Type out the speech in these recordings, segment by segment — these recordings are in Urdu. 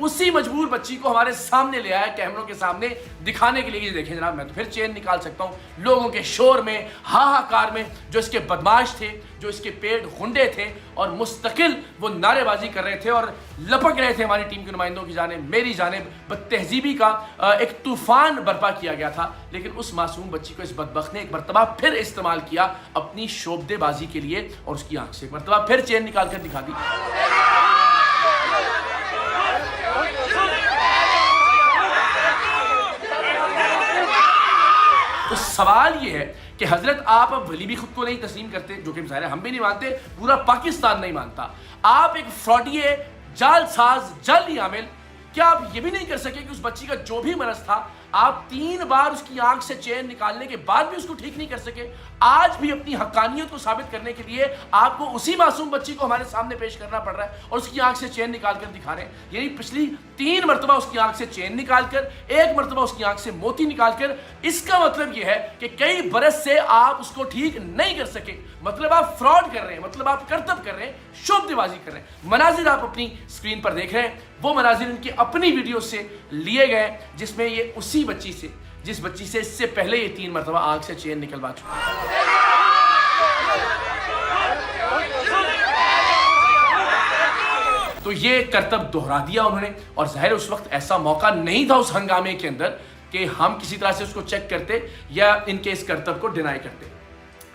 اسی مجبور بچی کو ہمارے سامنے لے آیا کیمروں کے سامنے دکھانے کے لیے. یہ دیکھیں جناب, میں تو پھر چین نکال سکتا ہوں لوگوں کے شور میں, ہاہاکار میں, جو اس کے بدماش تھے, جو اس کے پیٹ گھنڈے تھے اور مستقل وہ نعرے بازی کر رہے تھے اور لپک رہے تھے ہماری ٹیم کے نمائندوں کی جانب, میری جانب. بدتہذیبی کا ایک طوفان برپا کیا گیا تھا, لیکن اس معصوم بچی کو اس بدبخت نے ایک مرتبہ پھر استعمال کیا اپنی شوبدے بازی کے لیے, اور اس کی آنکھ سے ایک مرتبہ پھر چین نکال کر دکھا دی. تو سوال یہ ہے کہ حضرت آپ اب ولی بھی خود کو نہیں تسلیم کرتے, جو کہ ظاہر ہے ہم بھی نہیں مانتے, پورا پاکستان نہیں مانتا. آپ ایک فراڈیے, جال ساز, جعلی عامل, کیا آپ یہ بھی نہیں کر سکے کہ اس بچی کا جو بھی مرض تھا آپ 3 بار اس کی آنکھ سے چین نکالنے کے بعد بھی اس کو ٹھیک نہیں کر سکے؟ آج بھی اپنی حقانیت کو ثابت کرنے کے لیے آپ کو اسی معصوم بچی کو ہمارے سامنے پیش کرنا پڑ رہا ہے اور اس کی آنکھ سے چین نکال کر دکھا رہے ہیں. یعنی پچھلی 3 مرتبہ اس کی آنکھ سے چین نکال کر, 1 مرتبہ اس کی آنکھ سے موتی نکال کر. اس کا مطلب یہ ہے کہ کئی برس سے آپ اس کو ٹھیک نہیں کر سکے. مطلب آپ فراڈ کر رہے ہیں, مطلب آپ کرتب کر رہے ہیں, شوبدے بازی کر رہے ہیں. مناظر آپ اپنی اسکرین پر دیکھ رہے ہیں, وہ مناظر ان کی اپنی ویڈیو سے لیے گئے جس میں یہ اسی بچی سے, جس بچی سے اس سے پہلے یہ 3 مرتبہ آنکھ سے چین نکلوا چکا ہے. تو یہ کرتب دہرا دیا انہوں نے, اور ظاہر اس وقت ایسا موقع نہیں تھا اس ہنگامے کے اندر کہ ہم کسی طرح سے اس کو چیک کرتے یا ان کے اس کرتب کو ڈینائی کرتے.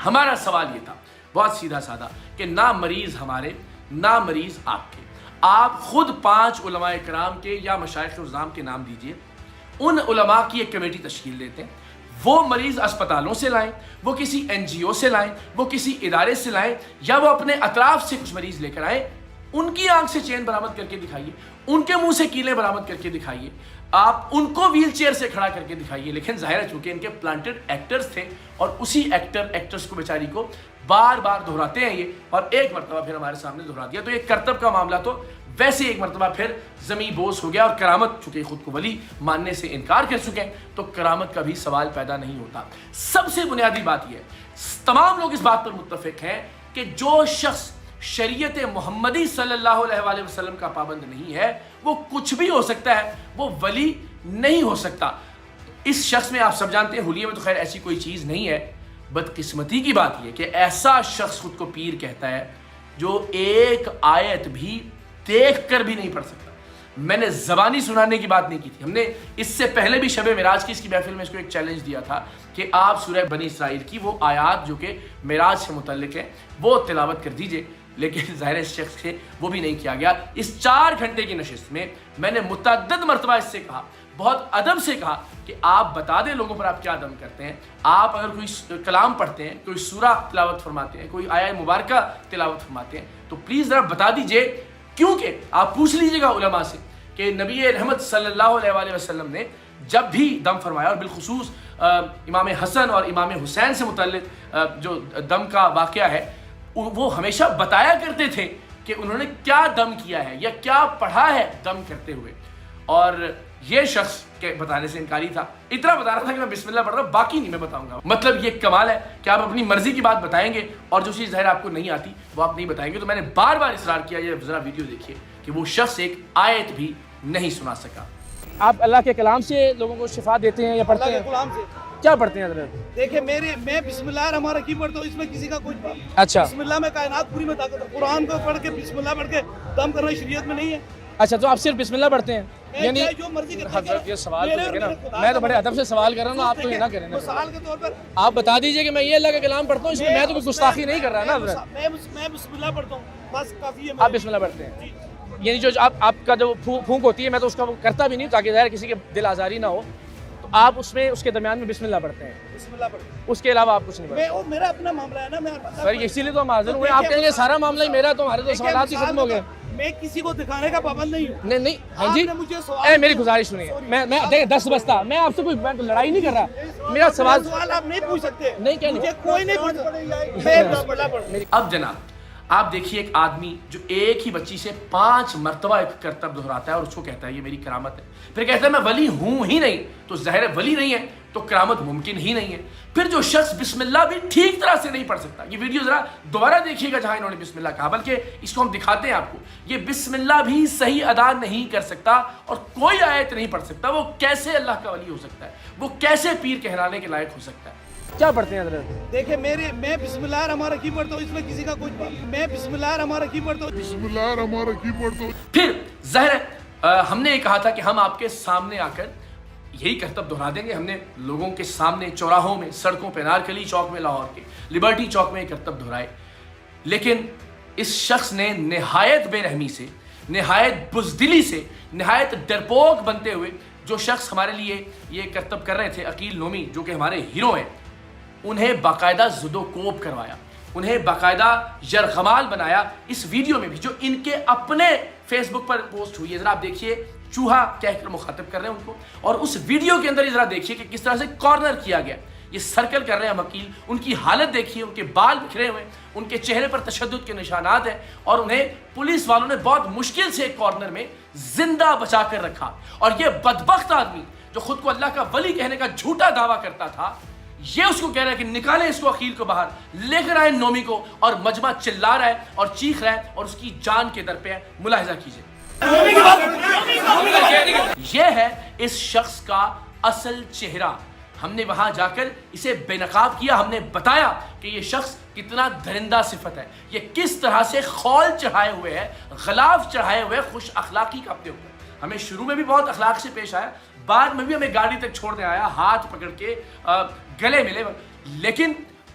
ہمارا سوال یہ تھا بہت سیدھا سادہ کہ نہ مریض ہمارے نہ مریض آپ کے, آپ خود 5 علماء کرام کے یا مشائخ عظام کے نام دیجئے. ان علماء کی ایک کمیٹی تشکیل دیتے ہیں, وہ مریض اسپتالوں سے لائیں, وہ کسی NGO سے لائیں, وہ کسی ادارے سے لائیں, یا وہ اپنے اطراف سے کچھ مریض لے کر آئیں. ان کی آنکھ سے چین برآمد کر کے دکھائیے, ان کے منہ سے کیلیں برآمد کر کے دکھائیے, آپ ان کو ویل چیئر سے کھڑا کر کے دکھائیے. لیکن ظاہر ہے چونکہ ان کے پلانٹڈ ایکٹرز تھے اور اسی ایکٹرز کو بیچاری کو بار بار دہراتے ہیں یہ, اور ایک مرتبہ پھر ہمارے سامنے دہرا دیا. تو یہ کرتب کا معاملہ تو ویسے ایک مرتبہ پھر زمین بوس ہو گیا, اور کرامت چونکہ خود کو ولی ماننے سے انکار کر چکے ہیں تو کرامت کا بھی سوال پیدا نہیں ہوتا. سب سے بنیادی بات یہ ہے, تمام لوگ اس بات پر متفق ہیں کہ جو شخص شریعت محمدی صلی اللہ علیہ وآلہ وسلم کا پابند نہیں ہے وہ کچھ بھی ہو سکتا ہے, وہ ولی نہیں ہو سکتا. اس شخص میں آپ سب جانتے ہیں حلیے میں تو خیر ایسی کوئی چیز نہیں ہے. بدقسمتی کی بات یہ کہ ایسا شخص خود کو پیر کہتا ہے جو ایک آیت بھی دیکھ کر بھی نہیں پڑھ سکتا. میں نے زبانی سنانے کی بات نہیں کی تھی, ہم نے اس سے پہلے بھی شب معراج کی اس کی محفل میں اس کو ایک چیلنج دیا تھا کہ آپ سورہ بنی اسرائیل کی وہ آیات جو کہ معراج سے متعلق ہیں وہ تلاوت کر دیجئے. لیکن ظاہر اس شخص سے وہ بھی نہیں کیا گیا. اس 4 گھنٹے کی نشست میں میں نے متعدد مرتبہ اس سے کہا, بہت ادب سے کہا کہ آپ بتا دیں لوگوں پر آپ کیا دم کرتے ہیں. آپ اگر کوئی کلام پڑھتے ہیں, کوئی سورہ تلاوت فرماتے ہیں, کوئی آیہ مبارکہ تلاوت فرماتے ہیں تو پلیز ذرا بتا دیجئے, کیونکہ آپ پوچھ لیجئے گا علماء سے کہ نبی رحمت صلی اللہ علیہ وآلہ وسلم نے جب بھی دم فرمایا, اور بالخصوص امام حسن اور امام حسین سے متعلق جو دم کا واقعہ ہے, وہ ہمیشہ بتایا کرتے تھے کہ انہوں نے کیا دم کیا ہے یا کیا پڑھا ہے دم کرتے ہوئے. اور یہ شخص کے بتانے سے انکاری تھا, اتنا بتا رہا تھا کہ میں بسم اللہ پڑھ رہا ہوں, باقی نہیں میں بتاؤں گا. مطلب یہ کمال ہے کہ آپ اپنی مرضی کی بات بتائیں گے اور جو چیز ظاہر آپ کو نہیں آتی وہ آپ نہیں بتائیں گے. تو میں نے بار بار اصرار کیا, یہ ذرا ویڈیو دیکھیے کہ وہ شخص ایک آیت بھی نہیں سنا سکا. آپ اللہ کے کلام سے لوگوں کو شفا دیتے ہیں یا پڑھتے ہیں؟ غلام سے کیا پڑھتے ہیں حضرت؟ دیکھیں میں بسم اللہ الرحمن الرحیم پڑھتا ہوں, اس میں کسی کا کوئی اچھا بسم اللہ میں کائنات پوری میں طاقت ہے. قرآن کو پڑھ کے بسم اللہ پڑھ کے دم کرنا شریعت میں نہیں ہے. اچھا, تو آپ صرف بسم اللہ پڑھتے ہیں؟ یعنی جو مرضی کرتے حضرت یہ سوال تو دیکھیں نا, میں تو بڑے ادب سے سوال کر رہا ہوں, آپ تو یہ نہ کریں نا. مثال کے طور پر آپ بتا دیجئے کہ میں یہ اللہ کا کلام پڑھتا ہوں, اس میں تو کوئی گستاخی نہیں کر رہا نا حضرت. میں بسم اللہ پڑھتا ہوں, بس کافی ہے. آپ بسم اللہ پڑھتے ہیں, یعنی جو آپ کا جو پھونک ہوتی ہے میں تو اس کا کرتا بھی نہیں تاکہ ظاہر کسی کے دل آزاری نہ ہو, تو آپ اس میں اس کے درمیان میں بسم اللہ پڑھتے ہیں, بسم اللہ پڑھتا ہوں. اس کے علاوہ آپ کچھ نہیں پڑھتے؟ میرا اپنا معاملہ ہے نا, میں سر اسی لیے تو ہم حاضر ہوئے. آپ کہیں گے سارا معاملہ ہی میرا, تو ہمارے تو سوالات ہی ختم ہو گئے. میں کسی کو دکھانے کا پابند نہیں ہوں. نہیں ہاں جی, اے میری گزارش سنیے, میں دیکھیں 10 بستہ, میں آپ سے کوئی لڑائی نہیں کر رہا, میرا سوال آپ نہیں پوچھ سکتے. نہیں, کیا نہیں, کوئی نہیں پوچھ سکتا. اب جناب آپ دیکھیے ایک آدمی جو ایک ہی بچی سے 5 مرتبہ ایک کرتب دہراتا ہے اور اس کو کہتا ہے یہ میری کرامت ہے, پھر کہتا ہے میں ولی ہوں ہی نہیں, تو ظاہر ولی نہیں ہے تو کرامت ممکن ہی نہیں ہے۔ پھر جو شخص بسم اللہ بھی ٹھیک طرح سے نہیں پڑھ سکتا، یہ ویڈیو ذرا دوبارہ دیکھیے گا جہاں انہوں نے بسم اللہ کہا، بلکہ اس کو ہم دکھاتے ہیں آپ کو، یہ بسم اللہ بھی صحیح ادا نہیں کر سکتا اور کوئی آیت نہیں پڑھ سکتا، وہ کیسے اللہ کا ولی ہو سکتا ہے، وہ کیسے پیر کہلانے کے لائق ہو سکتا ہے؟ کیا پڑھتے ہیں حضرت؟ دیکھیں میں بسم اللہ الرحمن الرحیم پڑھتا ہوں، اس میں کسی کا کچھ میں بسم اللہ الرحمن الرحیم پڑھتا ہوں۔ بسم اللہ الرحمن الرحیم پڑھتا ہوں۔ پھر ظاہر ہم نے یہ کہا تھا کہ ہم آپ کے سامنے آ کر یہی کرتب دہرا دیں گے۔ ہم نے لوگوں کے سامنے چوراہوں میں، سڑکوں پہ، نارکلی چوک میں لاہور کے، لبرٹی چوک میں یہ کرتب دہرائے، لیکن اس شخص نے نہایت بے رحمی سے، نہایت بزدلی سے، نہایت ڈرپوک بنتے ہوئے، جو شخص ہمارے لیے یہ کرتب کر رہے تھے، عقیل نومی، جو کہ ہمارے ہیرو ہیں، انہیں باقاعدہ زد و کوب کروایا، انہیں باقاعدہ یرغمال بنایا اس ویڈیو میں بھی جو ان کے اپنے فیس بک پر پوسٹ ہوئی ہے۔ ذرا آپ دیکھیے، چوہا کہہ کر مخاطب کر رہے ہیں ان کو، اور اس ویڈیو کے اندر ذرا دیکھیے کہ کس طرح سے کارنر کیا گیا، یہ سرکل کر رہے ہیں وکیل، ان کی حالت دیکھیے، ان کے بال بکھرے ہوئے، ان کے چہرے پر تشدد کے نشانات ہیں، اور انہیں پولیس والوں نے بہت مشکل سے ایک کارنر میں زندہ بچا کر رکھا۔ اور یہ بدبخت آدمی جو خود کو اللہ کا ولی کہنے کا جھوٹا دعویٰ کرتا تھا، یہ اس کو کہہ رہا ہے کہ نکالیں اس کو، عقیل کو باہر لے کر آئے نومی کو، اور مجمع چلا رہا ہے اور چیخ رہا ہے اور اس کی جان کے در پہ ہے۔ ملاحظہ کیجئے، یہ ہے اس شخص کا اصل چہرہ۔ ہم نے وہاں جا کر اسے بے نقاب کیا، ہم نے بتایا کہ یہ شخص کتنا درندہ صفت ہے، یہ کس طرح سے خول چڑھائے ہوئے ہے، غلاف چڑھائے ہوئے خوش اخلاقی کا اپنے اوپر۔ ہمیں شروع میں بھی بہت اخلاق سے پیش آیا، بعد میں بھی ہمیں گاڑی تک چھوڑنے آیا، ہاتھ پکڑ کے گلے ملے، لیکن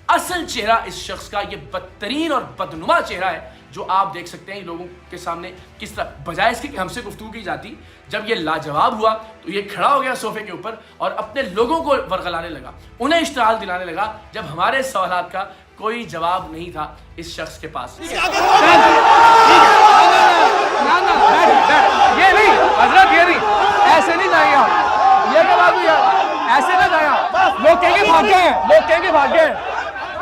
اصل چہرہ اس شخص کا یہ بدترین اور بدنما چہرہ ہے جو آپ دیکھ سکتے ہیں لوگوں کے سامنے کس طرح، بجائے اس کے کہ ہم سے گفتگو کی جاتی۔ جب یہ لاجواب ہوا تو یہ کھڑا ہو گیا صوفے کے اوپر اور اپنے لوگوں کو ورغلانے لگا، انہیں اشتعال دلانے لگا، جب ہمارے سوالات کا کوئی جواب نہیں تھا اس شخص کے پاس۔ یہ نہیں حضرت، یہ نہیں، ایسے نہیں جائیں آپ، یہ کیا بات ہوئی ہے؟ ایسے نہ جائیں آپ، لوگ کہیں گے بھاگ گئے ہیں، لوگ کہیں گے بھاگ گئے ہیں،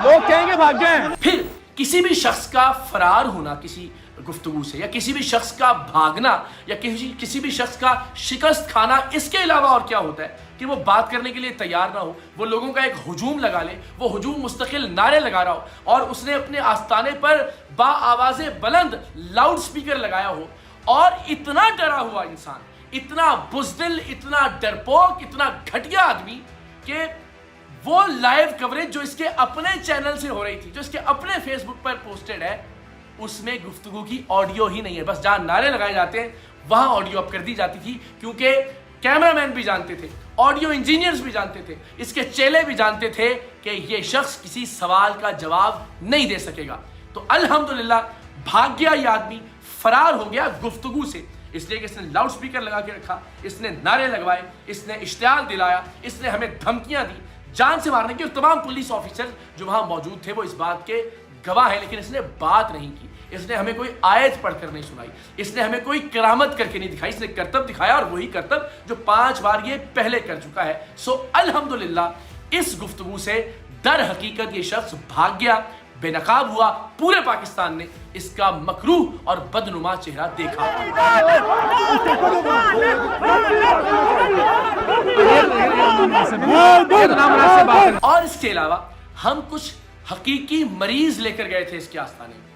لوگ کہیں گے بھاگ گئے ہیں۔ پھر کسی بھی شخص کا فرار ہونا کسی گفتگو سے، یا کسی بھی شخص کا بھاگنا، یا کسی بھی شخص کا شکست کھانا، اس کے علاوہ اور کیا ہوتا ہے کہ وہ بات کرنے کے لیے تیار نہ ہو، وہ لوگوں کا ایک ہجوم لگا لے، وہ ہجوم مستقل نعرے لگا رہا ہو، اور اس نے اپنے آستانے پر با آواز بلند لاؤڈ سپیکر لگایا ہو، اور اتنا ڈرا ہوا انسان، اتنا بزدل، اتنا ڈرپوک، اتنا گھٹیا آدمی کہ وہ لائیو کوریج جو اس کے اپنے چینل سے ہو رہی تھی، جو اس کے اپنے فیس بک پر پوسٹڈ ہے، اس میں گفتگو کی آڈیو ہی نہیں ہے، بس جہاں نعرے لگائے جاتے ہیں وہاں آڈیو اپ کر دی جاتی تھی، کیونکہ کیمرہ مین بھی جانتے تھے، آڈیو انجینئرز بھی جانتے تھے، اس کے چیلے بھی جانتے تھے کہ یہ شخص کسی سوال کا جواب نہیں دے سکے گا۔ تو الحمدللہ بھاگ گیا یہ آدمی، فرار ہو گیا گفتگو سے، اس لیے کہ اس نے لاؤڈ سپیکر لگا کے رکھا، اس نے نعرے لگوائے، اس نے اشتعال دلایا، اس نے ہمیں دھمکیاں دی جان سے مارنے کی، اور تمام پولیس آفیسر جو وہاں موجود تھے وہ اس بات کے گواہ ہیں، لیکن اس نے بات نہیں کی، اس نے ہمیں کوئی آیت پڑھ کر نہیں سنائی، اس نے ہمیں کوئی کرامت کر کے نہیں دکھائی، اس نے کرتب دکھایا، اور وہی کرتب جو 5 بار یہ پہلے کر چکا ہے۔ سو الحمدللہ اس گفتگو سے در حقیقت یہ شخص بھاگ گیا، بے نقاب ہوا، پورے پاکستان نے اس کا مکروہ اور بدنما چہرہ دیکھا۔ اور اس کے علاوہ ہم کچھ حقیقی مریض لے کر گئے تھے اس کے آستانے میں،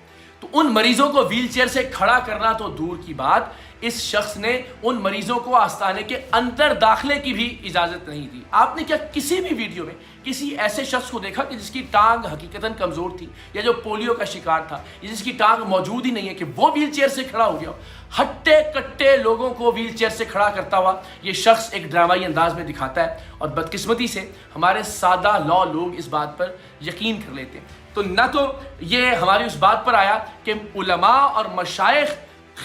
تو ان مریضوں کو ویل چیئر سے کھڑا کرنا تو دور کی بات، اس شخص نے ان مریضوں کو آستانے کے اندر داخلے کی بھی اجازت نہیں دی۔ آپ نے کیا کسی بھی ویڈیو میں کسی ایسے شخص کو دیکھا کہ جس کی ٹانگ حقیقتاً کمزور تھی، یا جو پولیو کا شکار تھا، یا جس کی ٹانگ موجود ہی نہیں ہے، کہ وہ ویل چیئر سے کھڑا ہو گیا ہو؟ ہٹے کٹے لوگوں کو ویل چیئر سے کھڑا کرتا ہوا یہ شخص ایک ڈرامائی انداز میں دکھاتا ہے، اور بدقسمتی سے ہمارے سادہ لا لوگ اس بات پر یقین کر لیتے ہیں۔ تو نہ تو یہ ہماری اس بات پر آیا کہ علماء اور مشائخ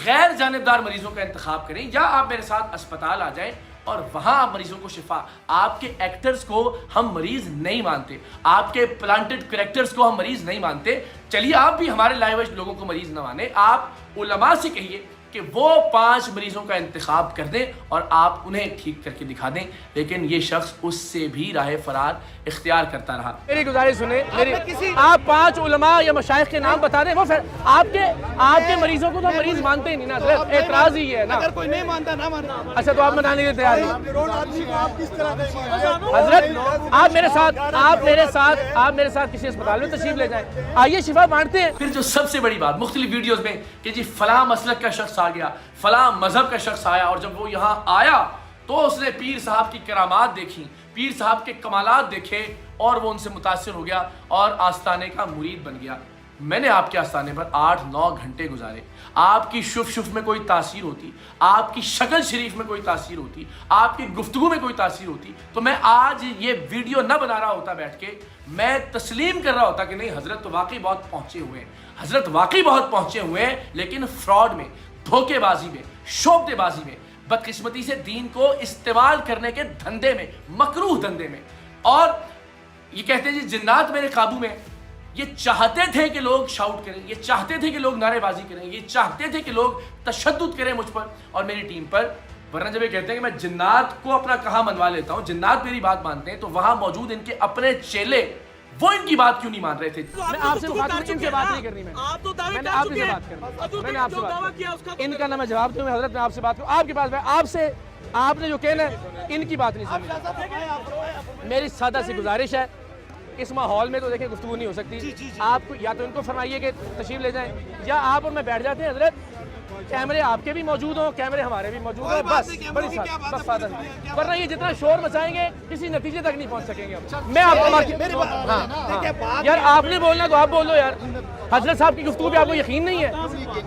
غیر جانبدار مریضوں کا انتخاب کریں، یا آپ میرے ساتھ اسپتال آ جائیں اور وہاں آپ مریضوں کو شفا۔ آپ کے ایکٹرز کو ہم مریض نہیں مانتے، آپ کے پلانٹڈ کریکٹرز کو ہم مریض نہیں مانتے، چلیے آپ بھی ہمارے لائیو لوگوں کو مریض نہ مانیں، آپ علماء سے کہیے کہ وہ 5 مریضوں کا انتخاب کر دیں اور آپ انہیں ٹھیک کر کے دکھا دیں، لیکن یہ شخص اس سے بھی راہ فرار اختیار کرتا رہا۔ میری گزارش سنیں، آپ 5 علماء یا مشائخ کے نام بتا دیں، وہ آپ کے مریضوں کو تو مریض مانتے ہی نہیں نا حضرت، اعتراض ہی ہے نا۔ اگر کوئی نہیں مانتا نہ مانے۔ اچھا تو آپ منانے کے تیار ہیں حضرت؟ آپ میرے ساتھ کسی اسپتال میں تشریف لے جائیں، آئیے شفا بانٹتے ہیں۔ پھر جو سب سے بڑی بات مختلف ویڈیوز میں کہ جی فلاں مسلک کا شخص آ گیا، فلاں مذہب کا شخص آیا، اور جب وہ یہاں آیا تو اس نے پیر صاحب کی کرامات دیکھی، پیر صاحب کے کمالات دیکھے اور وہ ان سے متاثر ہو گیا اور آستانے کا مرید بن گیا۔ میں نے آپ کے آستانے پر 8-9 گھنٹے گزارے، آپ کی شف میں کوئی تاثیر ہوتی، آپ کی شکل شریف میں کوئی تاثیر ہوتی، آپ کی گفتگو میں کوئی تاثیر ہوتی، تو میں آج یہ ویڈیو نہ بنا رہا ہوتا بیٹھ کے، میں تسلیم کر رہا ہوتا کہ نہیں حضرت تو واقعی بہت پہنچے ہوئے ہیں، حضرت واقعی بہت پہنچے ہوئے ہیں، لیکن فراڈ میں، دھوکے بازی میں، شعبدے بازی میں، بدقسمتی سے دین کو استعمال کرنے کے دھندے میں، مکروہ دھندے میں۔ اور یہ کہتے ہیں جی جنات میرے قابو میں، یہ چاہتے تھے کہ لوگ شاؤٹ کریں، یہ چاہتے تھے کہ لوگ نعرے بازی کریں، یہ چاہتے تھے کہ لوگ تشدد کریں مجھ پر اور میری ٹیم پر، ورنہ جب یہ کہتے ہیں کہ میں جنات کو اپنا کہاں منوا لیتا ہوں، جنات میری بات مانتے ہیں، تو وہاں موجود ان کے اپنے چیلے وہ ان کی بات کیوں نہیں مان رہے تھے؟ میں آپ سے بات نہیں کرنی، میں نے آپ سے بات کرنی، میں نے آپ سے بات کرنی، ان کا نہ میں جواب دوں، حضرت میں آپ سے بات کروں، آپ کے پاس میں آپ نے جو کہنا ہے ان کی بات نہیں سنی۔ میری سادہ سی گزارش ہے، اس ماحول میں تو دیکھیں گفتگو نہیں ہو سکتی، آپ کو یا تو ان کو فرمائیے کہ تشریف لے جائیں، یا آپ اور میں بیٹھ جاتے ہیں حضرت، کیمرے آپ کے بھی موجود ہوں، کیمرے ہمارے بھی موجود ہوں، بس بڑی بس سادہ، ورنہ یہ جتنا شور مچائیں گے کسی نتیجے تک نہیں پہنچ سکیں گے۔ میں آپ کو یار آپ نے بولنا تو آپ بولو یار، حضرت صاحب کی گفتگو پہ آپ کو یقین نہیں ہے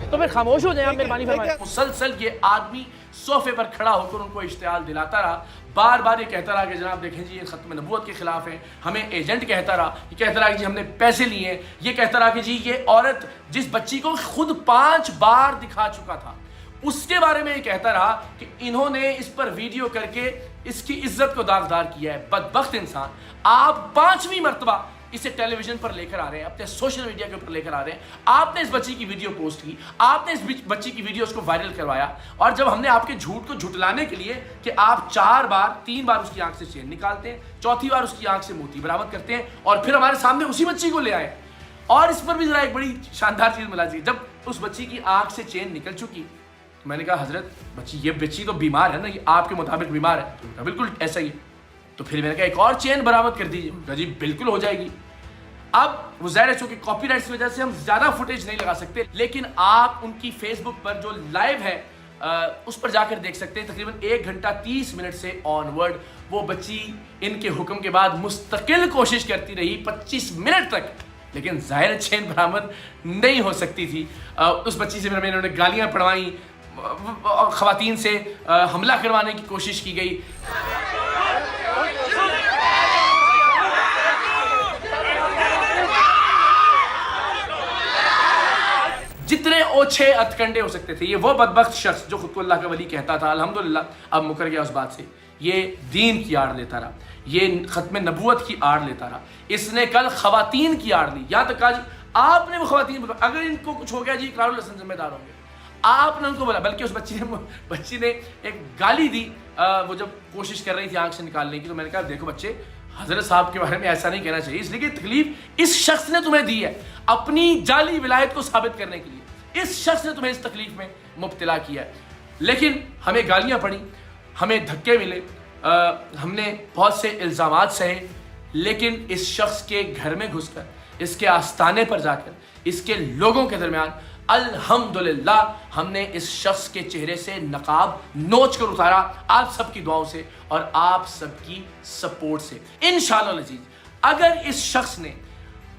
تو پھر خاموش ہو جائیں، آپ مہربانی فرمائیں۔ مسلسل یہ آدمی صوفے پر کھڑا ہو کر ان کو اشتعال دلاتا رہا، بار بار یہ کہتا رہا کہ جناب دیکھیں جی یہ ختم نبوت کے خلاف ہے، ہمیں ایجنٹ کہتا رہا، یہ کہتا رہا کہ جی ہم نے پیسے لیے ہیں، یہ کہتا رہا کہ جی یہ عورت جس بچی کو خود 5 بار دکھا چکا تھا اس کے بارے میں یہ کہتا رہا کہ انہوں نے اس پر ویڈیو کر کے اس کی عزت کو داغدار کیا ہے۔ بدبخت انسان، آپ 5ویں مرتبہ اسے ٹیلی ویژن پر لے کر آ رہے ہیں، اپنے سوشل میڈیا کے اوپر لے کر آ رہے ہیں، آپ نے اس بچی کی ویڈیو پوسٹ کی، آپ نے اس بچی کی ویڈیو اس کو وائرل کروایا، اور جب ہم نے آپ کے جھوٹ کو جھٹلانے کے لیے کہ آپ 3 بار اس کی آنکھ سے چین نکالتے ہیں، 4تھی بار اس کی آنکھ سے موتی برآمد کرتے ہیں، اور پھر ہمارے سامنے اسی بچی کو لے آئے، اور اس پر بھی ذرا ایک بڑی شاندار چیز ملاحظہ، جب اس بچی کی آنکھ سے چین نکل چکی، میں نے کہا حضرت یہ بچی تو بیمار ہے نا، یہ آپ کے مطابق بیمار ہے؟ تو کہا بالکل ایسا ہی ہے۔ تو پھر میں نے کہا ایک اور چین برآمد کر دیجیے، کہا جی بالکل ہو جائے گی۔ اب وہ ظاہر ہے چونکہ کاپی رائٹس کی وجہ سے ہم زیادہ فوٹیج نہیں لگا سکتے، لیکن آپ ان کی فیس بک پر جو لائیو ہے اس پر جا کر دیکھ سکتے ہیں، تقریباً 1 گھنٹہ 30 منٹ سے آن ورڈ وہ بچی ان کے حکم کے بعد مستقل کوشش کرتی رہی 25 منٹ تک، لیکن ظاہر چین برآمد نہیں ہو سکتی تھی۔ اس بچی سے پھر انہوں نے گالیاں پڑھوائیں، خواتین سے حملہ کروانے کی کوشش کی گئی۔ جتنے اوچھے اتکنڈے ہو سکتے تھے، یہ وہ بدبخت شخص جو خود کو اللہ کا ولی کہتا تھا، الحمدللہ اب مکر گیا اس بات سے، یہ دین کی آڑ لیتا رہا، یہ ختم نبوت کی آڑ لیتا رہا، اس نے کل خواتین کی آڑ لی، یہاں تک کہا جی آپ نے وہ خواتین، اگر ان کو کچھ ہو گیا جی اقرار الحسن ذمہ دار ہوں گے، آپ نے ان کو بولا، بلکہ اس بچی نے ایک گالی دی، وہ جب کوشش کر رہی تھی آنکھ سے نکالنے کی، تو میں نے کہا دیکھو بچے، حضرت صاحب کے بارے میں ایسا نہیں کہنا چاہیے، اس لیے کہ تکلیف اس شخص نے تمہیں دی ہے اپنی جعلی ولایت کو ثابت کرنے کے لیے، اس شخص نے تمہیں اس تکلیف میں مبتلا کیا ہے، لیکن ہمیں گالیاں پڑی، ہمیں دھکے ملے، ہم نے بہت سے الزامات سہے، لیکن اس شخص کے گھر میں گھس کر، اس کے آستانے پر جا کر، اس کے لوگوں کے درمیان الحمدللہ ہم نے اس شخص کے چہرے سے نقاب نوچ کر اتارا، آپ سب کی دعاؤں سے اور آپ سب کی سپورٹ سے انشاءاللہ العزیز۔ اگر اس شخص نے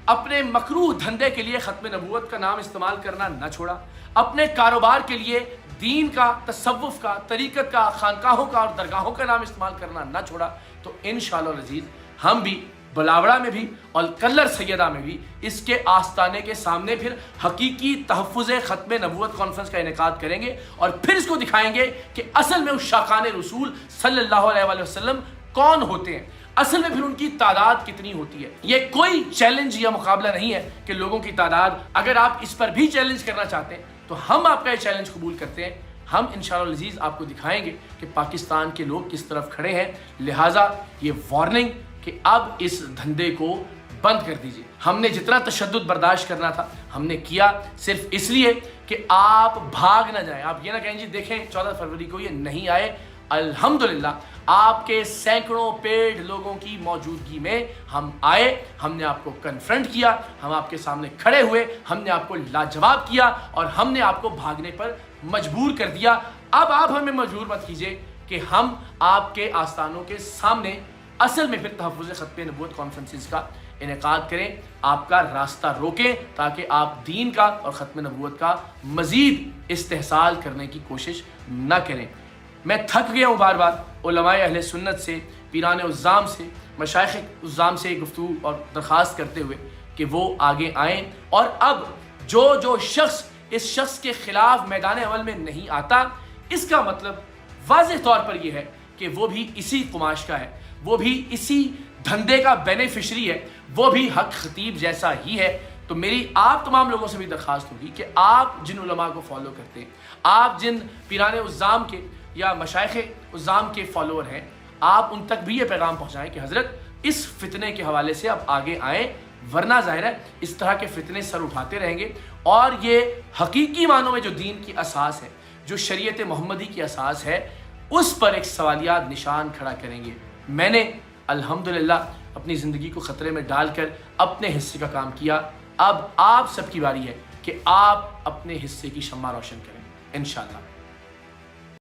اپنے مکروہ دھندے کے لیے ختم نبوت کا نام استعمال کرنا نہ چھوڑا، اپنے کاروبار کے لیے دین کا، تصوف کا، طریقت کا، خانقاہوں کا اور درگاہوں کا نام استعمال کرنا نہ چھوڑا، تو انشاءاللہ العزیز ہم بھی بلاوڑا میں بھی اور کلر سیدہ میں بھی اس کے آستانے کے سامنے پھر حقیقی تحفظ ختم نبوت کانفرنس کا انعقاد کریں گے، اور پھر اس کو دکھائیں گے کہ اصل میں اس شاقان رسول صلی اللہ علیہ وآلہ وسلم کون ہوتے ہیں، اصل میں پھر ان کی تعداد کتنی ہوتی ہے۔ یہ کوئی چیلنج یا مقابلہ نہیں ہے کہ لوگوں کی تعداد، اگر آپ اس پر بھی چیلنج کرنا چاہتے ہیں تو ہم آپ کا یہ چیلنج قبول کرتے ہیں. ہم انشاءاللہ العزیز آپ کو دکھائیں گے کہ پاکستان کے لوگ کس طرف کھڑے ہیں. لہٰذا یہ وارننگ کہ اب اس دھندے کو بند کر دیجیے. ہم نے جتنا تشدد برداشت کرنا تھا ہم نے کیا، صرف اس لیے کہ آپ بھاگ نہ جائیں. آپ یہ نہ کہیں جی دیکھیں 14 فروری کو یہ نہیں آئے. الحمدللہ آپ کے سینکڑوں پیڈ لوگوں کی موجودگی میں ہم آئے، ہم نے آپ کو کنفرنٹ کیا، ہم آپ کے سامنے کھڑے ہوئے، ہم نے آپ کو لاجواب کیا اور ہم نے آپ کو بھاگنے پر مجبور کر دیا. اب آپ ہمیں مجبور مت کیجئے کہ ہم آپ کے آستانوں کے سامنے اصل میں پھر تحفظ ختم نبوت کانفرنسز کا انعقاد کریں، آپ کا راستہ روکیں تاکہ آپ دین کا اور ختم نبوت کا مزید استحصال کرنے کی کوشش نہ کریں. میں تھک گیا ہوں بار بار علماء اہل سنت سے، پیران عظام سے، مشائخ عظام سے گفتگو اور درخواست کرتے ہوئے کہ وہ آگے آئیں. اور اب جو شخص اس شخص کے خلاف میدان عمل میں نہیں آتا، اس کا مطلب واضح طور پر یہ ہے کہ وہ بھی اسی قماش کا ہے، وہ بھی اسی دھندے کا بینیفیشری ہے، وہ بھی حق خطیب جیسا ہی ہے. تو میری آپ تمام لوگوں سے بھی درخواست ہوگی کہ آپ جن علماء کو فالو کرتے ہیں، آپ جن پیران عظام کے یا مشائخ عظام کے فالوور ہیں، آپ ان تک بھی یہ پیغام پہنچائیں کہ حضرت اس فتنے کے حوالے سے اب آگے آئیں، ورنہ ظاہر ہے اس طرح کے فتنے سر اٹھاتے رہیں گے اور یہ حقیقی معنوں میں جو دین کی اساس ہے، جو شریعت محمدی کی اساس ہے، اس پر ایک سوالیات نشان کھڑا کریں گے. میں نے الحمدللہ اپنی زندگی کو خطرے میں ڈال کر اپنے حصے کا کام کیا. اب آپ سب کی باری ہے کہ آپ اپنے حصے کی شمع روشن کریں انشاءاللہ.